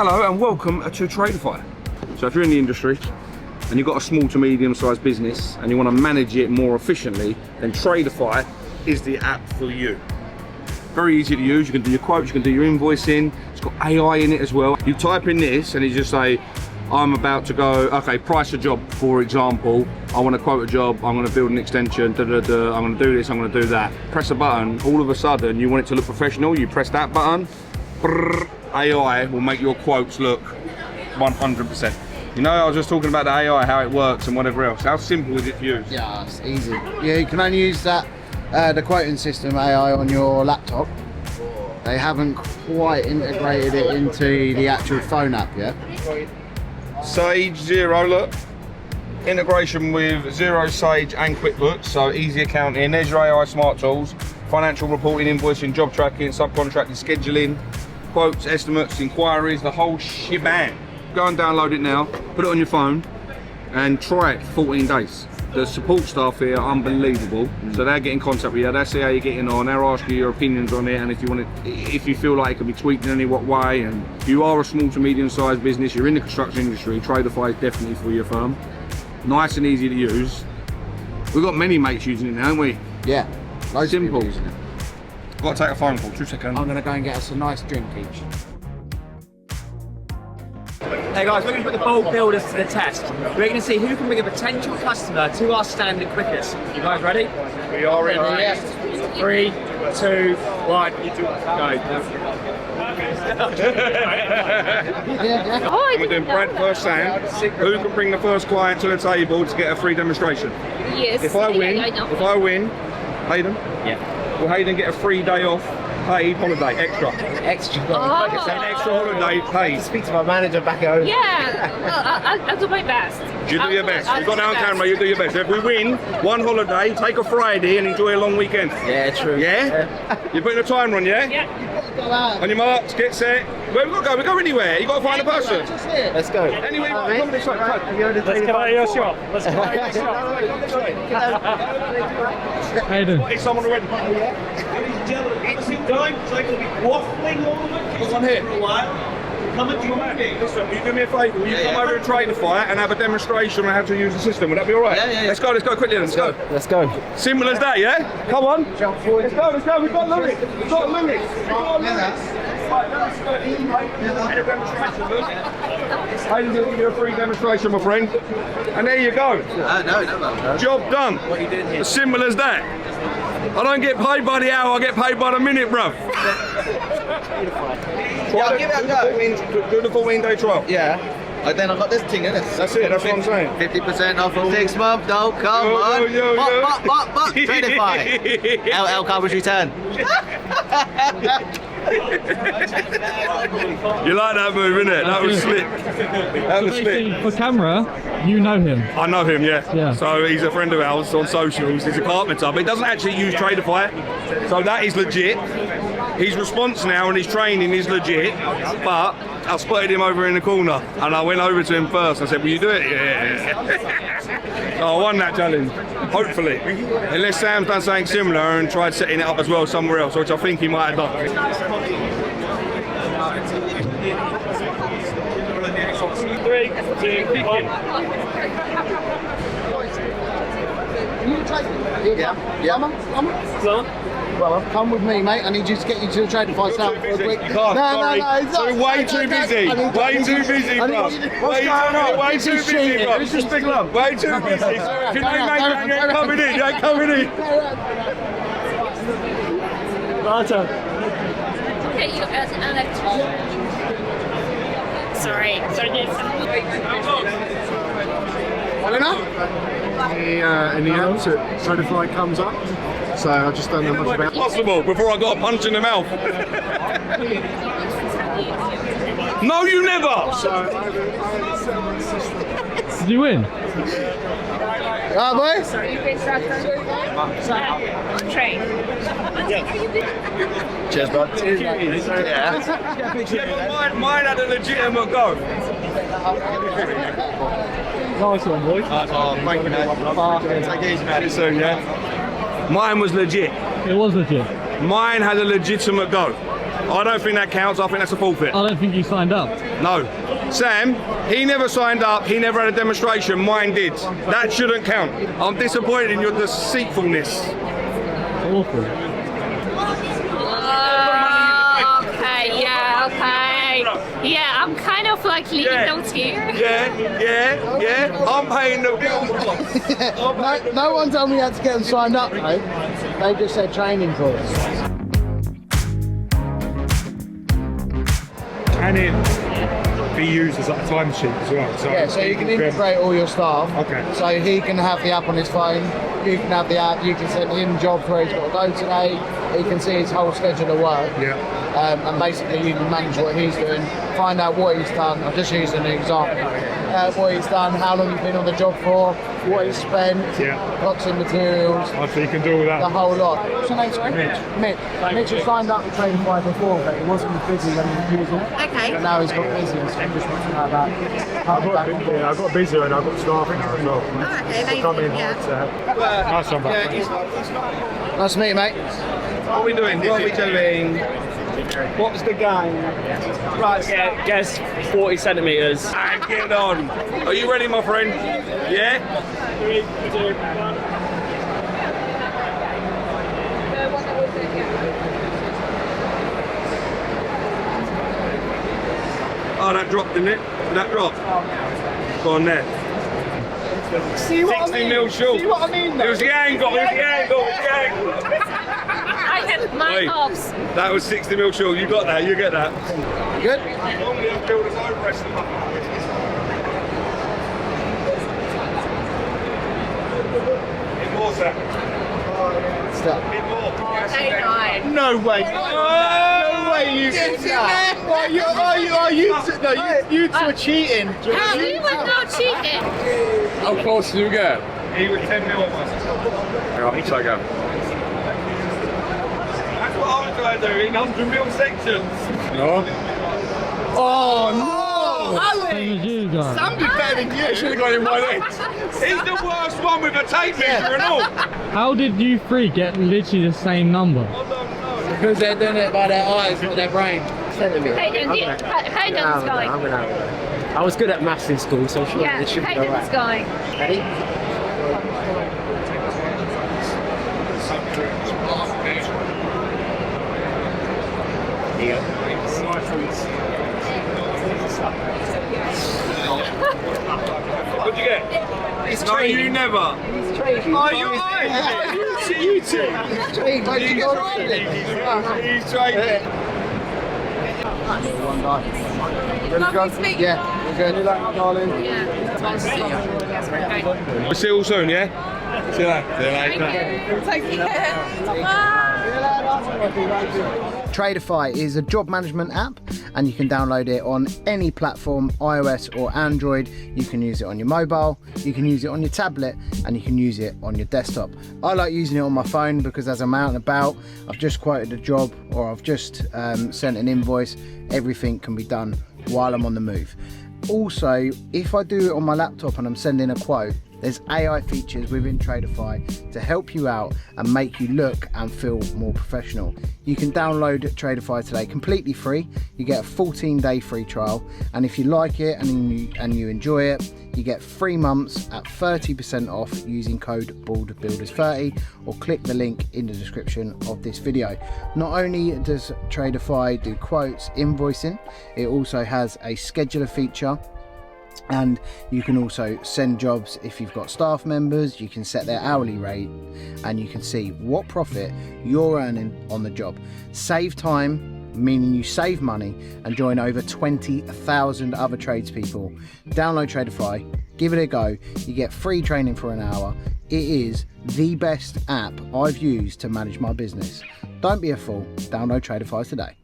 Hello and welcome to Tradify. So if you're in the industry and you've got a small to medium sized business and you want to manage it more efficiently, then Tradify is the app for you. Very easy to use. You can do your quotes, you can do your invoicing. It's got AI in it as well. You type in this and you just say, I'm about to go, okay, price a job, for example. I want to quote a job, I'm going to build an extension, I'm going to do this, I'm going to do that. Press a button, all of a sudden you want it to look professional, you press that button, brrr, AI will make your quotes look 100%. You know, I was just talking about the AI, how it works and whatever else. How simple is it to use? Yeah, it's easy. Yeah, you can only use that, the quoting system AI on your laptop. They haven't quite integrated it into the actual phone app yet. Sage, Zero, look. Integration with Zero, Sage and QuickBooks, so easy accounting. There's your AI smart tools, financial reporting, invoicing, job tracking, subcontracting, scheduling, quotes, estimates, inquiries, the whole shebang. Go and download it now, put it on your phone and try it for 14 days. The support staff here are unbelievable, so they'll get in contact with you, they'll see how you're getting on, they'll ask you your opinions on it, and if you feel like it can be tweaked in any what way, and if you are a small to medium sized business, you're in the construction industry, Tradify is definitely for your firm. Nice and easy to use. We've got many mates using it now, haven't we? Yeah, loads simple. of people using it. Got to take a phone call, 2 seconds. I'm going to go and get us a nice drink each. Hey guys, we're going to put the bulk builders to the test. We're going to see who can bring a potential customer to our stand the quickest. You guys ready? We are ready. Yes. 3, 2, 1, go. We're doing Brad first Sam. Who can bring the first client to the table to get a free demonstration? Yes. If I win, Hayden? Yeah. Will Hayden get a free day off, paid holiday, extra? Extra. Oh. It's an extra holiday paid. Speak to my manager back home. Yeah, well, I'll do my best. You do your best. You've got it on camera, you do your best. If we win, one holiday, take a Friday and enjoy a long weekend. Yeah, true. Yeah? You're putting a timer on, yeah? Yeah. On your marks, get set. Where we got to go? We go anywhere. You got to find a person. Let's go. Anyway, come this way. Let's get out of your shop. Let's get out of your shop. Hayden. It's someone already. It's time to be waffling all the way. What's on here? For a while. Come and join me. Listen, will you do me a favour? Will you come over and Tradify and have a demonstration on how to use the system? Would that be alright? Yeah. Let's go quickly then. Let's go. Let's go. Simple as that, yeah? Come on. Jump forward. Let's go. We've got Louis. Hayden's going to give you a free demonstration, my friend. And there you go. No. Job done. What are you doing here? As simple as that. I don't get paid by the hour, I get paid by the minute, bruv. Yeah, give it a go. Do the 14-day trial. Yeah. And then I got this thing, innit? That's it, that's what I'm saying. 50% off for 6 months, no, come on. But, Tradify. LL Carpentry 10. You like that move, innit? That was slick. That was slick. For camera, you know him. I know him, yeah. Yeah. So he's a friend of ours on socials. He's a carpenter, but he doesn't actually use Tradify. So that is legit. His response now and his training is legit, but I spotted him over in the corner and I went over to him first. I said, will you do it? Yeah. So I won that challenge, hopefully. Unless Sam's done something similar and tried setting it up as well somewhere else, which I think he might have done. 3, 2, 1. Come with me, mate. I need you to get you to the Tradify stand for a quick. You can't, sorry. No, Way too busy, bro. Way too busy, bro. It's just big lump. Way too busy. Can you ain't coming in? You ain't coming in. Banter. Okay, you as an electrician. Sorry. In the app, so Tradify comes up. So I just don't know much about it. Possible before I got a punch in the mouth. No, you never. Did you win? Boy? Train. Cheers, bud. Yeah, but mine had a legitimate go. Nice one, boys. Oh, thank you, mate. Take it easy, man. See you soon, yeah? Mine was legit. It was legit. Mine had a legitimate go. I don't think that counts. I think that's a forfeit. I don't think you signed up. No. Sam, he never signed up. He never had a demonstration. Mine did. That shouldn't count. I'm disappointed in your deceitfulness. Awful. Okay, yeah, okay. Yeah, I'm kind of like leaving notes here. Yeah. I'm paying the bills. No one told me you had to get them signed up, mate. They just said training course. Can it be used as like a timesheet as well? Yeah, so you can integrate all your staff. Okay. So he can have the app on his phone, you can have the app, you can send him jobs where he's got to go today, he can see his whole schedule of work. Yeah. And basically you can manage what he's doing, find out what he's done. I'm just using an example. What he's done, how long he's been on the job for, what he's spent, lots of materials. Oh, so you can do all that. The whole lot. What's your name, sorry? Mitch. Mitch has signed up to Tradify before, but he wasn't busy when he was using it. Okay. But now he's got busy, so I'm just want to know about I got busier and I got staff now as well. Oh, okay, amazing. Come in hard to nice one, mate. Nice to meet you, mate. What are we doing? What are we doing? What's the game? Right, guess 40 centimetres. And get on. Are you ready, my friend? Yeah? 3, 2, 1. Oh, that dropped, didn't it? That dropped. Go on there. See what 60 mil short. See what I mean? It was the angle. It was the angle. It was the angle. I have my Wait. hopes. That was 60 mil short. You got that. You get that. Good? Normally I'll build us over rest of Bit more, sir. Stop. Bit more. Okay, no. No way. No way you did that. You two are cheating. How we were not cheating. Of course you get. He was 10 mil of us. Alright, so go. That's what I'm trying to do in 100 mil sections. No. Oh Same as you guys. no! Better than you. Should have got in one end. He's the worst one with a tape measure and all. How did you three get literally the same number? Because they're doing it by their eyes, not their brain. Hayden's going. I was good at maths in school, so sure Yeah, it should be Hayden's alright. going. Ready? What'd you get? It's no, you never. Are you right? You two. He's trading. Lovely to meet you. Yeah, we're good. Darling. We'll see you all soon, yeah? See you later. Thank you. Take care. Bye. Tradify is a job management app and you can download it on any platform, iOS or Android. You can use it on your mobile, you can use it on your tablet, and you can use it on your desktop. I like using it on my phone because as I'm out and about, I've just quoted a job or I've just sent an invoice, everything can be done while I'm on the move. Also, if I do it on my laptop and I'm sending a quote, there's AI features within Tradify to help you out and make you look and feel more professional. You can download Tradify today completely free. You get a 14-day free trial, and if you like it and you enjoy it, you get 3 months at 30% off using code BOARDBUILDERS30 or click the link in the description of this video. Not only does Tradify do quotes, invoicing, it also has a scheduler feature. And you can also send jobs if you've got staff members. You can set their hourly rate and you can see what profit you're earning on the job. Save time, meaning you save money, and join over 20,000 other tradespeople. Download Tradify, give it a go. You get free training for an hour. It is the best app I've used to manage my business. Don't be a fool. Download Tradify today.